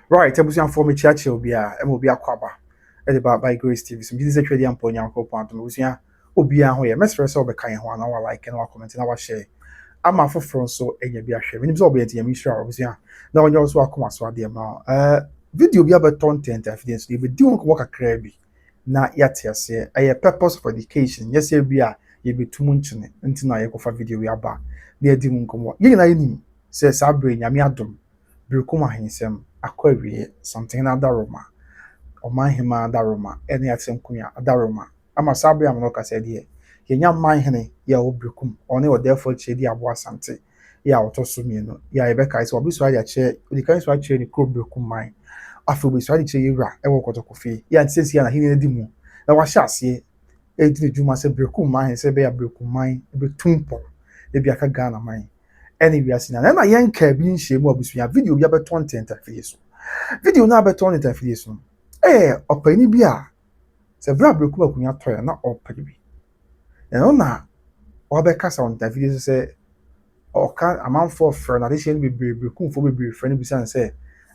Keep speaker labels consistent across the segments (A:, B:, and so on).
A: Right, ebusian for me chiachi obia obi akwaba. E de ba by Grace TV. So this is twedi ampo nyankopon atom ebusian obia ho ye. Mesfre se obeka ye ho na wa like na wa comment na wa share. Ama foforo so enya bi ahwe. Menim so obi enti yemi sure ebusian. Na onyo so akoma so ade ma. Video bi abeton tent evidence dey be di won ko kakra bi. Na yate ase a purpose of education. Yes e bi a ye betum nchene. Nti na ye ko fa video wi aba. Na edi mu nkomo. Ye na yini se sabre nyame adom. Birkum ahensem akwawie something na daroma omahema daroma ene atem kunya daroma ama sabre am no kasa de yenya manhene ya obirkum one o therefore chedi abo asante ya otoso mienu ya ebeka ise obi so ya che di kan so che ni kro birkum man afi obi so ya che yira e wo kotokofi ya nsesi ya na hini di mu na wa hya ase e di djuma se birkum man se be ya birkum man be tumpo e bi aka Ghana man any wiase na yen ka bi nhyiemu abusua video bi abeto ntenta afie so video na abeto ntenta afie so opani bi a se bra breku akunya toya na opani bi na obeka sa ntenta afie so se oka amanfo fro na de hye bi breku mfo bi fro ne bisa se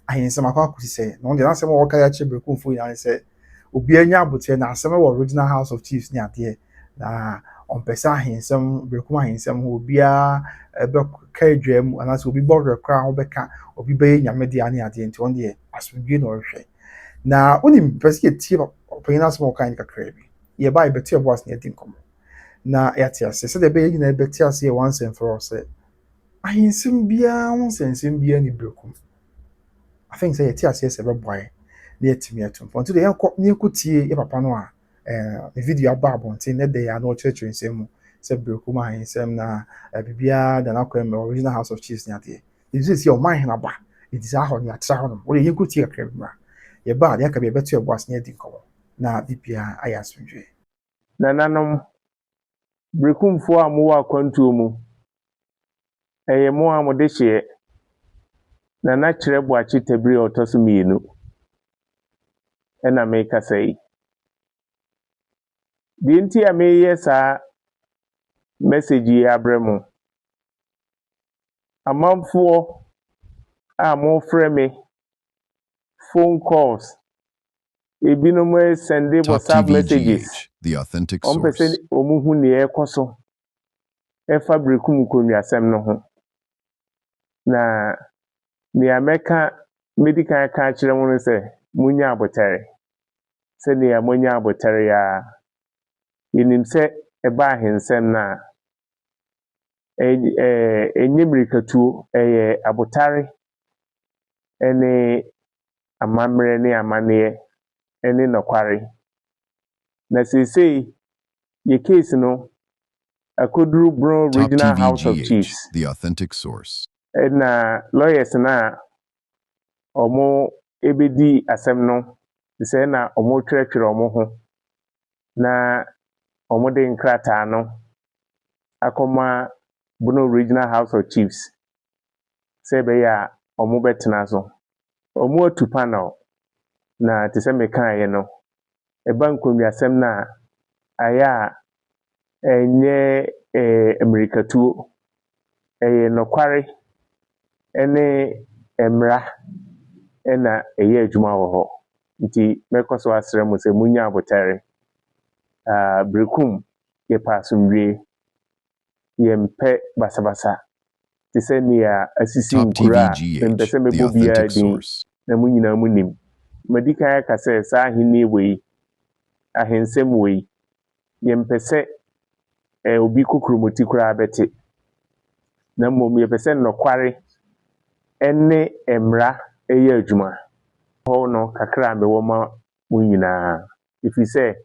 A: ahensem akwa akusi se no de na asem wo ka ya che breku mfo ya se obi anya abote na asem wo original House of Chiefs ni ade na ompesa ahensem breku ahensem ho bia ebe ka edwam anaso obi borre kra ho beka obi be nyame de ane ade nti on de asodwe na ohwe na onim pese etie opina small kind kakra bi ye bai beti boss na edin komo na yati ase se de be yin na beti ase once and for all say ahensem bia once ensem bia ni breku I think say yati ase se be boy na yetimi atum for nti de yanko ni kutie ye papa no a the video aba abontin na de ya no church nsem se breku ma ahensem na bibia da na kwem original House of Chiefs ni ade this is your mind na ba it is ahọ ni atra ho no we yankutie akra bi ma ye ba de aka be beto ebo as na edi nkomo na bibia ayasundwe
B: na nanom brekumfo a mo wa kwantuo mu eye mo a mo de hye na na kire boachi tabiri otoso mienu ena me kasai di nti a me yesa message ya bremu amanfo a mo frɛ me phone calls ebinom send WhatsApp messages
C: the authentic source
B: person omuhu ne ekoso efa brekum konwiasem no ho na ni ameka medical ka kire mu se munya abotare se ni amonya abotare ya yinim se eba ahensem na enyimirikatuo abotare ene amamre ne amane ene nokware na sesei ye case no akoduru bro regional House of Chiefs
C: the authentic source
B: na lawyers na omo ebedi asem no se na omo twetwere omo ho na omo de nkrata no akoma Bono Regional House of Chiefs se be ya omo betena so omo atu panel na tese meka ye no eba nkonwiasem na aya enye amerikatuo nokware ene emra ena eye adwuma wo ho nti mekoso asere mo se munya abotare brekum ye pasumwie yempe basabasa tise ni asisi nkura mpese mebo bia din na munyina munim madika ya kase sa ahini wei ahensem wei yempese obi kokromoti kura abete na mmom yepese nokware ene emra eye adwuma ho no kakra mewo ma munyina ifi se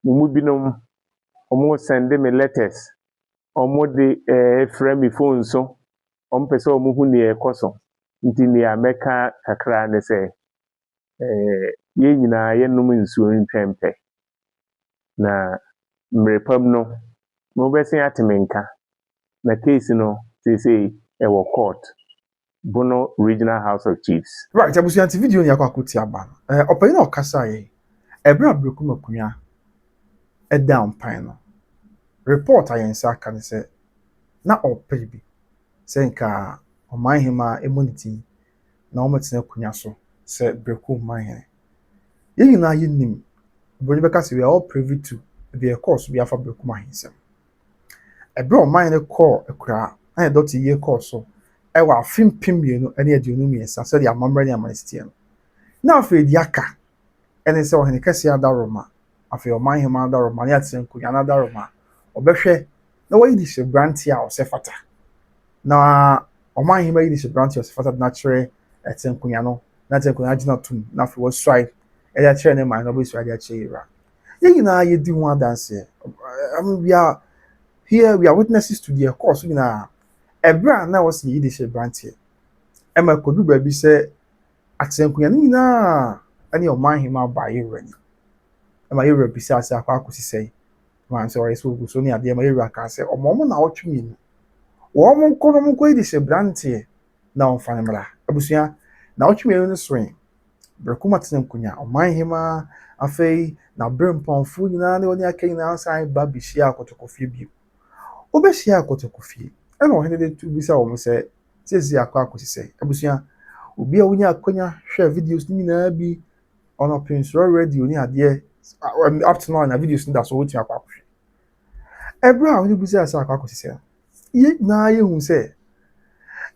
B: mumu binom omo send me letters omo de frame me phone so ompese omo hu ne ekoso nti ne ameka kakra ne se ye nyina ye num nsuo ntwempe na mrepam no mo bese atemenka na case no say ewo court Bono Regional House of Chiefs
A: right abusuan ti video ni akwakuti aba opani na okasa ye ebra brekum akunya down pine no report ayensa aka ne se na opani bi se nka omanhema immunity na ometena kunya so sɛ Breku man yɛn nyinaa yɛnim Broni bɛka sɛ we are all privy to the course bi afa Breku man nsɛm. Ɛberɛ a ɔman no kɔɔ akura na yɛdɔte yie kɔɔ so ɛwɔ afe mpem mmienu ne aduonu mmiɛnsa sɛdeɛ amammerɛ ne amanesteɛ no. Na afei deɛ aka ɛne sɛ ɔhene kɛseɛ Adaroma afei ɔman hema Adaroma ne atena nkonnwa no Adaroma ɔbɛhwɛ na wayi de hyɛ branteɛ a ɔsɛ fata. Na ɔman hema yi de hyɛ branteɛ a ɔsɛ fata na kyerɛ ɛtena nkonnwa no na atena nkonnwa gyina tom na afei wɔsuae ɛde akyerɛ ne man na ɔbɛsua de akyerɛ yɛwura. Yɛn nyinaa yɛdi ho adanseɛ. We are witnesses to the course nyinaa. Ɛberɛ a na wɔsɛ yi de hyɛ branteɛ ɛma kɔdu baabi sɛ atena nkonnwa no nyinaa ɛne ɔman hema aba yɛwura ni. Ɛma yɛwura bisa sɛ akɔ akɔsi sɛe. Man sɛ ɔyɛ sɛ ogu so ne adeɛ ma yɛwura kaa sɛ ɔmo na ɔtwe mmienu. Wɔn nkɔ no nkɔ yi de hyɛ branteɛ na ɔmfa ne mmra. Abusua na ɔtwe mmienu no so Breku ma tena nkonnwa ɔman hema afei na bere mpɔnfo nyinaa ne wɔne aka nyinaa san ba behyia akɔtɔkɔfie bio. Wɔbɛhyia akɔtɔkɔfie ɛna ɔhene de tu bisa wɔn sɛ sɛsi akɔ akɔsi sɛ abusua obi a wonya akɔnya hwɛ videos no nyinaa bi ɔno pinsoro radio ne adeɛ up to now na videos no da so wotumi akɔ akɔhwɛ. Ɛberɛ a ɔhene bisa sɛ akɔ akɔsi sɛ yɛ nyinaa yɛhu sɛ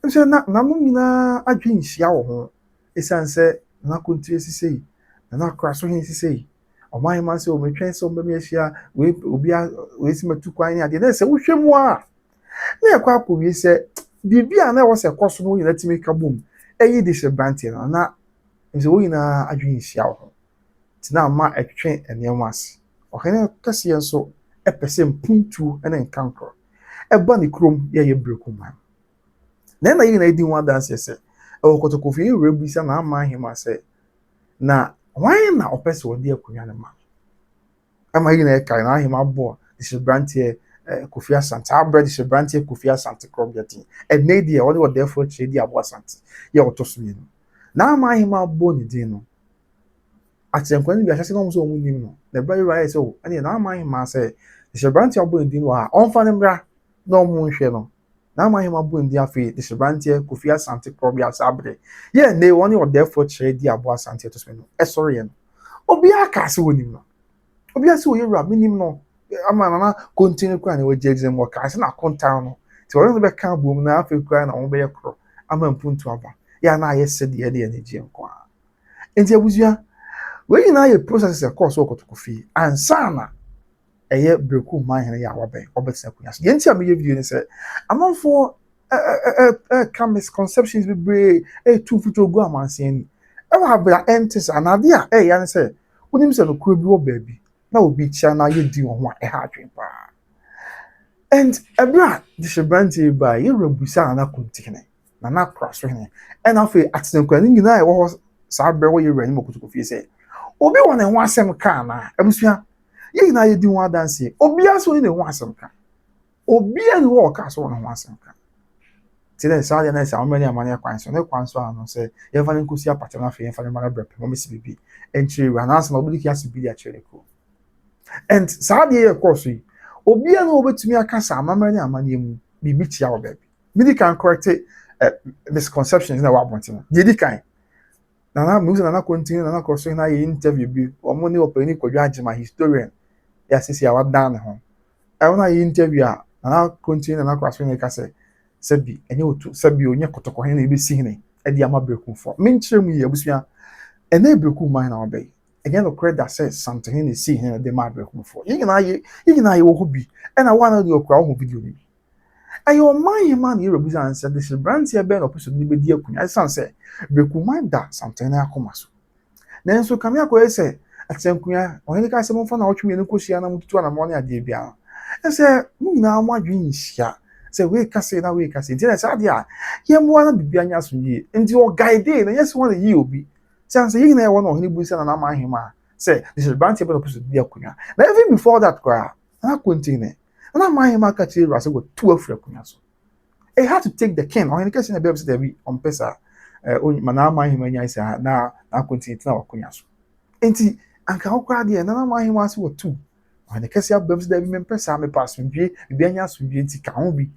A: nso na nanom nyinaa adwe nhyia wɔ ho ɛsiane sɛ na kontire sise yi na akora so hen sise yi ɔman hema sɛ ɔmɛtwɛn sɛ ɔmbɛmi ahyia wei si matu kwan ne adeɛ na sɛ wohwɛ mu a na yɛkɔ akɔwie sɛ biribi a na ɛwɔ sɛ ɛkɔ so no nyinaa tumi ka bom ɛyi de hyɛ branteɛ no na nso wɔn nyinaa adwe nhyia wɔ ho tena ama ɛtwe nneɛma ase. Ɔhene kɛseɛ nso ɛpɛ sɛ mpuntuo ne nkankorɔ ɛba ne kurom yɛyɛ Breku man. Na yɛn nyinaa di ho adanseɛ sɛ ɛwɔ kɔtɔkɔfie yɛwura bisa na ama ahema sɛ na wɔn na ɔpɛ sɛ ɔde akonnwa no ma. Ɛma yɛn nyinaa ɛka na ahema bɔ de hyɛ branteɛ Kofi Asante abrɛ de hyɛ branteɛ Kofi Asante korɔ bɛten. Ɛnɛ deɛ ɔde ɔdɛɛfoɔ kyerɛ di Abo Asante yɛ ɔtɔ so mmienu. Na ama ahema bɔ ne din no atɛnkwa no bi ahyɛ sɛ na wɔn nso wɔn nim no na ɛbɛyɛ yɛ sɛ o ɛne na ama ahema sɛ de hyɛ branteɛ abɔ ne din wɔ ha ɔmfa ne mmra na wɔn nhwɛ no. Na ama ahema bɔ ne din afei de hyɛ branteɛ Kofi Asante korɔ bi asa abrɛ yɛ ne wɔn ne ɔdɛɛfoɔ kyerɛ di Abo Asante ɛtɔ so mmienu ɛsɔre yɛ no obiara ka ase wɔ nim no obiara sɛ wɔyɛ wura minim no ama nana continue kura na wɔgyegye mu ɔka ase na akontan no ti wɔn no bɛka abom na afei kura na wɔn bɛyɛ korɔ ama mpuntu aba yɛ na ayɛ sɛdeɛ ɛde yɛ n'egye nko a nti abusua wɔn nyinaa yɛ process ɛkɔɔ so ɔkɔtɔkɔfie ansa na ɛyɛ Breku man hene yɛ awabɛn ɔbɛtena akonnwa so yɛn ti a meyɛ video ne sɛ amanfoɔ ɛka misconceptions bebree ɛtu futuo gu amanseɛ ni ɛwɔ abira ɛnte sɛ anade a ɛyɛ ne sɛ wonim sɛ no kuro bi wɔ baabi na obi kyia na yɛ di wɔn ho a ɛha adwen paa and ɛberɛ a de hyɛ branteɛ ba yɛwura busa na kontine na akora so hene ɛna afei atenankwa no nyinaa ɛwɔ hɔ saa berɛ wɔ yɛwura anim ɔkotokofie sɛ obi wɔ ne ho asɛm ka na abusua yɛn nyinaa yɛdi ho adanseɛ obiara so ne ho asɛm ka obiara ne wɔ ɔka so wɔ ne ho asɛm ka ti dɛ saa deɛ na ɛsɛ amammerɛ ne amane kwan so ne kwan so ano sɛ yɛmfa ne nkosi apata no afei yɛmfa ne mmara brɛpɛ mɔmɛsi bibi ɛnkyerɛ wura nansa na ɔbɛdi ki ase bi de akyerɛ ne kurom and saa deɛ yɛ kɔɔ so yi obiara na ɔbɛtumi aka saa amammerɛ ne amane mu biribi tia wɔ baabi midi kan correct misconceptions na ɛwɔ abɔnten no deɛ di kan nana musa nana continue nana kɔ so na yɛ interview bi wɔn ne ɔpɛni kɔdwa agyema historian yɛ asisi a wadan ne ho ɛwɔ na yɛ interview a nana continue nana kɔ so na yɛ kasa sɛbi ɛnyɛ otu sɛbi onye kɔtɔkɔhene na ebesi hene ɛde ama Breku fo menkyerɛ mu yɛ abusua ɛnɛ Breku man na ɔbɛyi ɛnyɛ no korɛ da sɛ santene na esi hene de ma Breku fo yɛ nyinaa yɛ wɔ hɔ bi ɛna wɔn a de ɔkura ɔho video ni ɛyɛ ɔman yɛ man yɛ rebusa ansɛ de hyɛ branteɛ bɛn na ɔpɛ so de bɛdi akonnwa ɛsan sɛ Breku man da santene akoma so nanso kame akɔyɛ sɛ atenkonnwa ɔhene ka sɛ momfa na ɔtwe mmienu kɔhyia na motutu anamɔ ne adeɛ biara ɛsɛ mo nyinaa mo adwene nhyia sɛ wei kase na wei kase nti na saa deɛ a yɛmmoa na biribi anya so yie nti ɔguide na yɛsɛ wɔn yi obi sɛ yɛn nyinaa yɛwɔ na ɔhene bu sɛ na ama ahema sɛ de hyɛ branteɛ bɛn na ɔpɛ so de akonnwa na even before that koraa na continue na ama ahema ka kyerɛ wura sɛ wɔtu afiri akonnwa so it had to take the king ɔhene kɛse na bɛyɛ sɛ dabi ɔmpɛ saa ma na ama ahema nya sɛ na continue tena akonnwa so nti anka ɔkora deɛ na ama ahema sɛ wɔtu ɔhene kɛse abɛm sɛ dabi mempɛ saa mepɛ asomdwie biribi anya asomdwie nti ka ho bi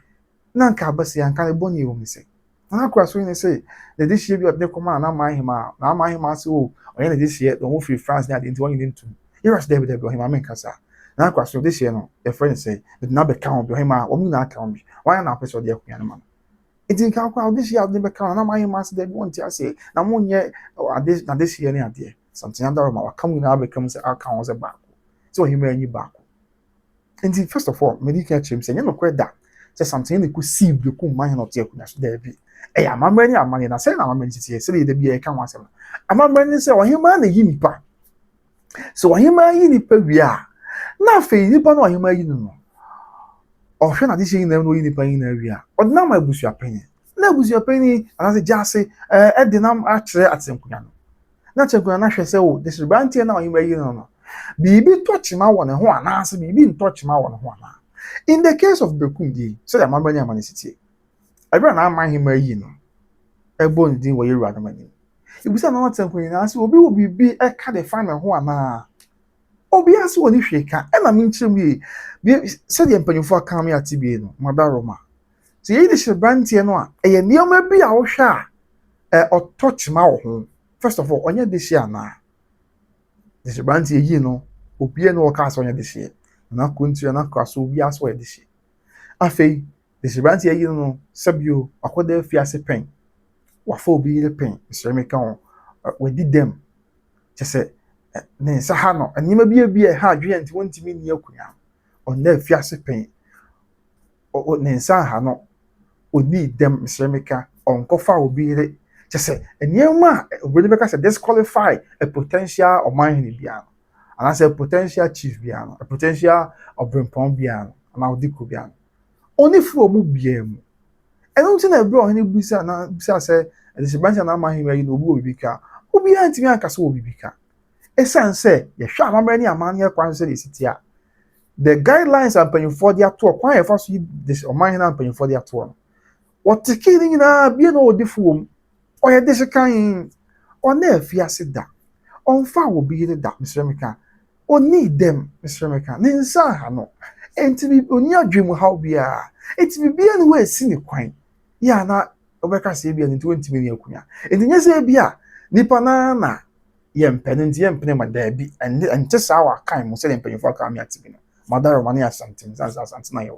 A: na nka abɛsɛ anka ne bɔne wɔ mu sɛ na akwa so ni say the this year bi of the command na mahima na mahima say o onye this year the one free France na dey one into years there be him amen kasa na akwa so this year no your friend say but na be count be him a omu na count bi why na person dey akwa no man it in count this year dey be count na mahima say dey want to say na mo nye this year ni ade something under ma come na be come say account say back so him anyi back and first of all medical chim say no kweda say something they could see the cool man not here kuna so there be eh amamani amani na say na amamani tie say dey be e kan wasem amamani say ohima na yi nipa so ohima yi nipa wi a na fe nipa na ohima yi no ohwe na dis yi na no yi nipa yi na wi a odna ma busu apeni na busu apeni ana say jase e de nam a kire atenkunya no na tenkunya na hwe say o this brantie na ohima yi no bibi tochima wo ne ho ana say bibi ntochima wo ne ho ana. In the case of Bekundi, so that Mamma Manicity, I ran out my him a yin. A bone didn't wear rather money. It was another time when I will be a kind of final one. Oh, be as one if you can, and I mean to me, said the emperor for coming at Tibiano, Mother Roma. See, it is a brantiano, a near maybe our share or touch my home. First of all, on your this year now. This branty, you know, who be no cast on your this year. Na kuntu na kwaso bi aso e de hye afei de hyebrante ayi no sabio akoda fiase pen wafa obi ile pen seremeka on wadi dem kyese ne nsa ha no anima bi ha adwe enti wontimi ni akunya on na fiase pen o ne nsa ha no oni dem seremeka on kofa obi ile kyese enema obi beka say disqualify a potential oman ni bia and I say potential chief biano, a potential obrimpon biano, and I'll dico biano. Only for mu biemu. And don't say bro any busa na busa say the branch na ma him you no bu bibika. Obi anti me anka so bibika. Esan say ye hwa amamra ni amanya kwan say the city a. The guidelines are paying for the tour. Kwan e fa so this o man na paying for the tour. What taking na bia no odifuom. O ye this kan o na afiase da. On fa will be the that Mr. Meka. O need them, Mr. Meka. Ninsa hano. And to be on your dream how be a. It's be anywhere seen quine. Ya na Obeka say be an 20 million kunya. And then yes be a Nipanana. Yem penant yem penema there be and just our kind must say penny for come at Tibino. Mother money as something as something.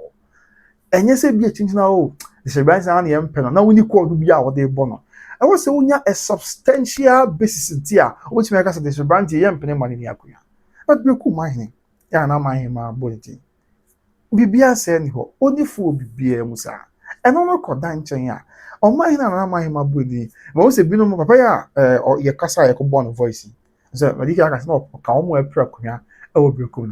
A: And yes be a change now. The Sebastian and yem penna. Now we need call to be our day bono. I was saying a substantial basis in tia, which makes us this brand yam penny money yakuya. But be cool mining. Ya na my him bulletin. Bibia send ho, only fool be musa. And no call dan chenya. On my na my him bulletin. Most have been on papa or your casa born voice. So, Madika has not come where prakuya, I will be cool.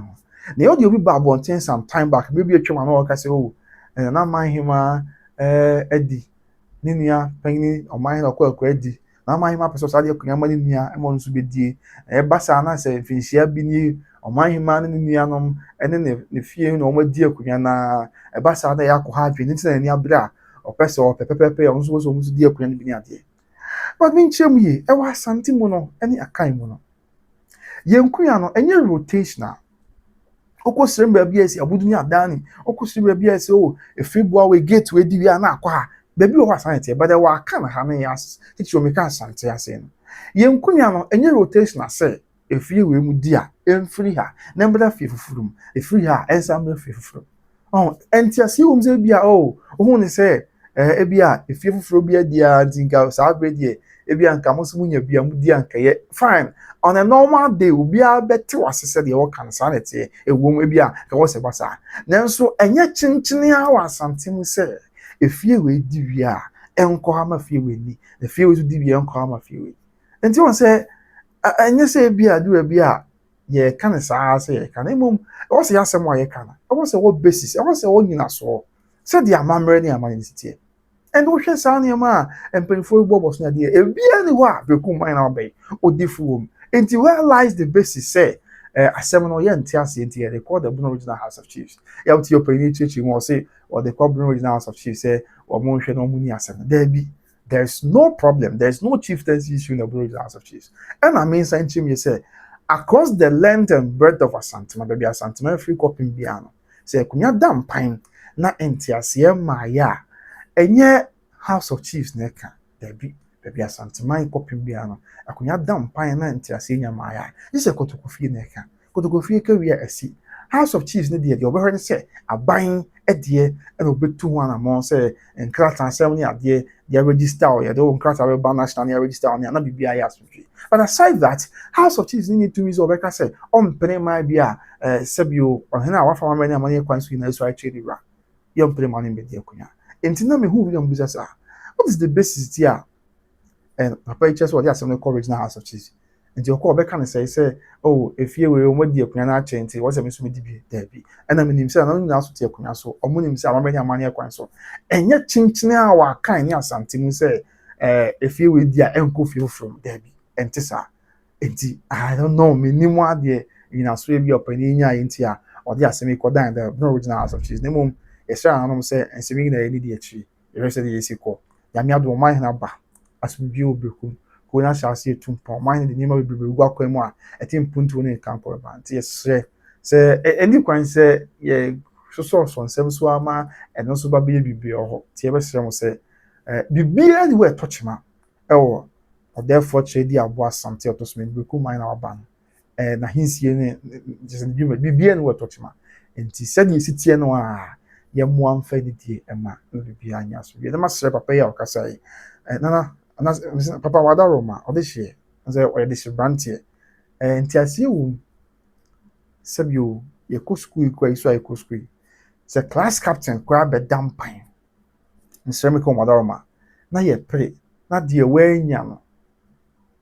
A: The audio be bad one some time back, maybe a chum or say, oh, and na my him Eddie. Ninia penny or mine or quite ready. Now my person study Yamani near and wants to be dear. A basana say, Finchia be new or my man in Nianum, and then the fear no more dear Kuyana, a basana yaku have been into any abra or peso or pepe also was almost dear Kuyan Binati. But mean chum ye, I was something mono, any a kind mono. Young Kuyano, any rotational. Oko Simba BS, I wouldn't have done. Oko Simba BS, oh, a free boy get to a diviana qua. Baby was science, but there were kind of having us. It's your mechanic science. Young Kunyano, any rotation, I say, if you will, dear, and free her, number that fearful from, a free her, and some fearful. Oh, and just you will be oh, only say, Ebia, if you will be a dear, and think I was out with ye, Ebia and Camus be a dear, fine. On a normal day, will be a better said the old sanity, a woman be a was a bazaar. Then so, and yet chinchinia was something we say. If you will divia, enko hama fie ni, the fie to divia enko hama fie. And you say, and you say, be a do a beer, ye can say, can a mum, I was a some way can. I was a what basis, I was a one in a saw. Said the amamra near my city. And ocean sound your ma, and painful bobos near dear, a be anywhere, become mine obey, or diffum. And where lies the basis, say, a seminal young Tiasi, they call the original House of Chiefs. You have to your penetration or say, or the corporate original House of Chiefs say, or motion or money as there's no problem, there's no chieftaincy issue in the original House of Chiefs. And I mean, saying to me, say, across the length and breadth of Asantuma, baby, Asantuma, free copy piano. Say, Kunya damn pine, na entiasia, Maya, and yet House of Chiefs na ɛka dabi baabi asanteman kɔpem bia no akonya da mpan na ntiase nyamaaya yɛ kotokofie na ɛka kotokofie ka wi a asi House of Chiefs ne deɛ ɔbɛhwɛ ne sɛ aban ɛdeɛ ɛna ɔbɛtu ho anamɔ sɛ nkrataa asɛm ne adeɛ deɛ register ɔyɛ de nkrataa bɛba national ne register ɔne ana biribi ayɛ asomdwe but aside that House of Chiefs ne need to sɛ ɔbɛka sɛ ɔmpene man bi a sɛbio ɔhene a wafa ma ne amane kwan so nyinaa so akyerɛ ne wura yɛmpene man no mbɛdi akonya enti na mehu William Busa saa what is the basis there and papa yi kyerɛ sɛ ɔde asɛm no kɔ original House of Chiefs nti ɔkɔ ɔbɛka ne sɛ oh efie wei ɔmo di akonya na akyɛ nti wɔsɛ me so me di bi dabi ɛna menim sɛ na nyinaa so te akonya so ɔmo nim sɛ amamani amane kwan so ɛnyɛ kyenkyene a wakan ne asante mu sɛ efie wei di a ɛnkɔ fie from dabi ɛnte saa enti I don't know menim adeɛ nyina so bi ɔpani nya ayɛ nti a ɔde asɛm yi kɔ dan the original House of Chiefs ne mom yɛhyɛ anom sɛ nsɛm yi na yɛ ni di akyi yɛhwɛ sɛ de yɛsi kɔ nyame adom ɔman hena ba asomdwie obekum ko na hyase etum pɔn ɔman de nneɛma bebree gu akwan mu a ɛte mpuntuo ne nkampo ba nti yɛsrɛ sɛ ɛni kwan sɛ yɛ soso nsɛm so ama ɛno nso ba bɛyɛ bibiri hɔ tie bɛsrɛ mo sɛ bibiri ne wɔ ɛtɔkyema ɛwɔ ɔdɛfoɔ kyerɛ di abo asante ɔtɔsome bekum man na waba no na hinsie ne gyesɛ bibiri ne wɔ ɛtɔkyema nti sɛdeɛ esi tie no a yɛmmoa mfa didie ɛma na bibiri anya so bi na masrɛ papa yi a ɔkasa yi nana papa wada Roma ɔde hyɛ sɛ ɔyɛ de hyɛ branteɛ nti aseɛ wɔ sɛbio yɛkɔ school kɔ yi so a yɛkɔ school sɛ class captain koraa bɛda mpan nsɛm kɔ wada Roma na yɛpere na deɛ wɔanya no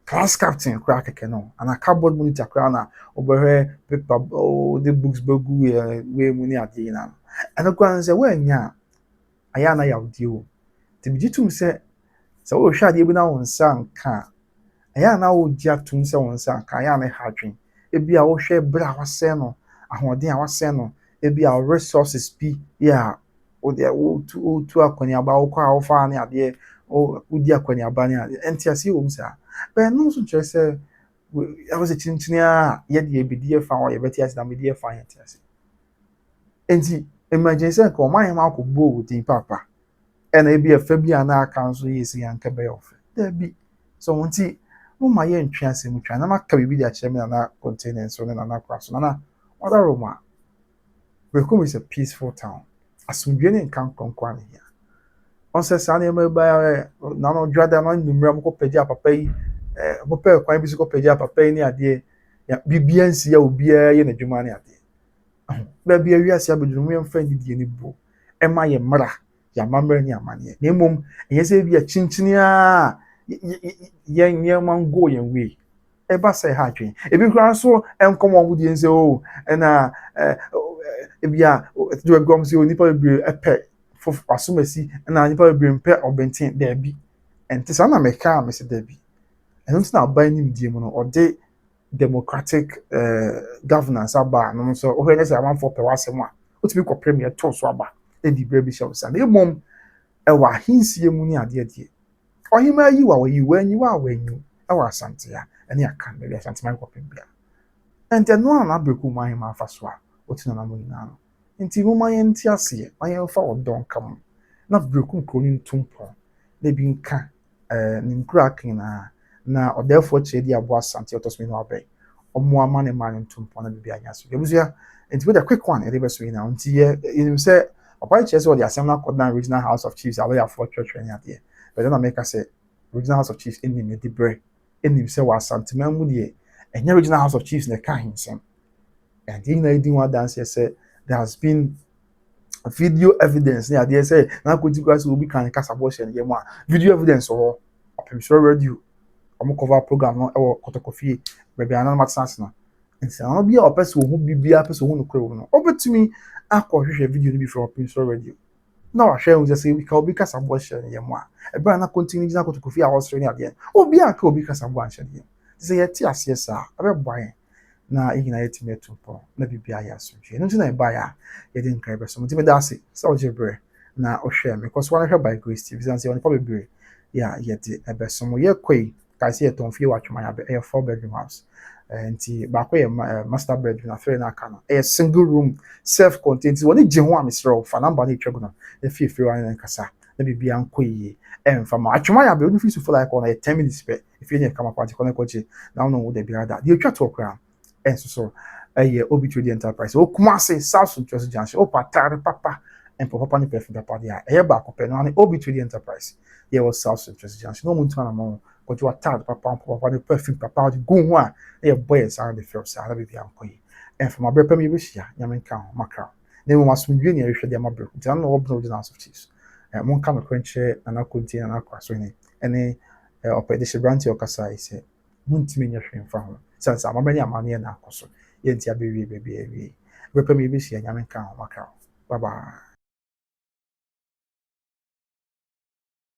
A: class captain koraa kɛkɛ no ana cardboard monitor koraa na ɔbɛhwɛ paper de books bɛgu wei mu ne adeɛ yi na ɛno koraa sɛ wɔanya a ayɛ na yɛawdeɛ wɔ nti megye tom sɛ wohwɛ adeɛ bi na wo nsa nka ɛyɛ na wogye atom sɛ wo nsa nka ɛyɛ na ɛha adwen ebi a wohwɛ bere a wasɛn no ahoɔden a wasɛn no ebi a resources bi yɛ wode wotu akɔneaba wokɔ a wofa ne adeɛ wodi akɔneaba ne adeɛ ɛnti ase wɔ mu saa bɛn no nso kyerɛ sɛ ɛwɔ sɛ kyinkyini a yɛde ebidi ɛfa hɔ yɛbɛte ase na mede ɛfa yɛn te ase enti imagine sɛ nka ɔman yɛn akɔbɔ wo din papa ɛna ebi ɛfɛ bi a na aka nso yɛ esi yɛn nkɛbɛ yɛ ɔfɛ dabi so wɔn ti mo ma yɛ ntwe ase mu twa na ma ka bibi de akyerɛ mi na na container nso ne na na kora so na wada Roma Berekum is a peaceful town asomdwe ne nka nkɔnkɔn ne hia on sɛ saa nneɛma ba na no dwada na numera mo kɔ pɛgya papa yi mo pɛ kwan bi so kɔ pɛgya papa yi ne adeɛ ya bibia nsia obiara yɛ n'adwuma ne adeɛ baabi awiase abeduru mo yɛn fɛn didie ne bo ɛma yɛ mmara yamamre ni amane na emom enye se bi a chinchini a yen mango yen we e ba say ha twen ebi kura so enkom won di ense o na ebi a do egom se onipa bebre epe for asomasi na onipa bebre mpe obenten da bi enti sa na meka me se da bi eno ntina aban nim die mu no ode democratic governance aba no so o hwene se amanfo pe wasem a otimi ko premier to so aba edi baby show sa na mom e wa hinsie mu ni ade ade ohima yi wa yi wanyi wa wanyi e wa asante ya ene aka me asante man kopem bia ente no na beku man ma fa so a otina na mo nyina no enti mo man enti ase man ye fa odon kam na beku kroni ntumpo na bi nka ni nkura kina na odefo che di abo asante otosmi no abai omo ama ne man ntumpo na bibia anya so ebusia enti we the quick one e dey beso ina enti ye you say Opai chese or the Assembly Coordinator Regional House of Chiefs, away for church any idea. But then I make us say Regional House of Chiefs in him the bread in himself was sentiment moody, and your Regional House of Chiefs in the car himself. And in the idea one dance said there has been video evidence near the say now could you guys will be kind of cast abortion video evidence or I'm sure radio or cover program or Kotokofi, maybe another sense. And so I'll be a person who be a person who know. Over to me. Akɔhwehwɛ video no bi from Prince Radio na wahwɛ wo sɛ we ka obi kasa bɔ hyɛ ne yɛm a ɛbra na continue gyina Kotokofi a wɔsere ne adeɛ obi aka obi kasa bɔ anhyɛ ne yɛm sɛ yɛte aseɛ saa abɛbɔ yɛn na yɛnyina yɛtumi atu pɔ na biribi ayɛ asomdwe no nti na ɛbaeɛ a yɛde nkra bɛsom nti meda ase sɛ wogye berɛ na wohwɛ me kɔ so wanahwɛ by Grace TV sɛ ɔnipa bebree yɛde ɛbɛsom yɛkɔ yi kae sɛ yɛtɔn fie watwoma yɛabɛ ɛyɛ 4-bedroom house nti baako yɛ master bedroom na fɛrɛ na aka no ɛyɛ single room self contained wɔne gye ho a mesrɛ wo fa number no etwa gu no na fie wa ne nkasa na bibia nkɔ yie ɛmfa ma atwoma ya be onu fi so for like on 10 minutes pe if you need come party kɔ na kɔgye na wono wo da bia da de atwa to kra ɛnso so ɛyɛ obi trade enterprise o kuma se south trust junction o patare papa ɛmpa papa ne perfume papa dia ɛyɛ ba akɔpɛ no ne obi trade enterprise yɛ wɔ south trust junction no muntu na mo kɔgye wa tag papa papa ne perfume papa de go ho a ɛyɛ boy san de feel sa na bibia nkɔ yie ɛmfa ma bɛ pɛ me bɛhyia nyame nka ho makra na mo masomdwe ne ɛhwɛ de ma bɛ ntia no wɔbɔ no of chiefs monka no kwenche na konti na akwaso ni ene opede shebranti okasa ise muntimi nya hwe mfa ho sansa amabani amane na akoso ye ntia bewie bebia wie bepa me bi hia nyame nka ho makra bye bye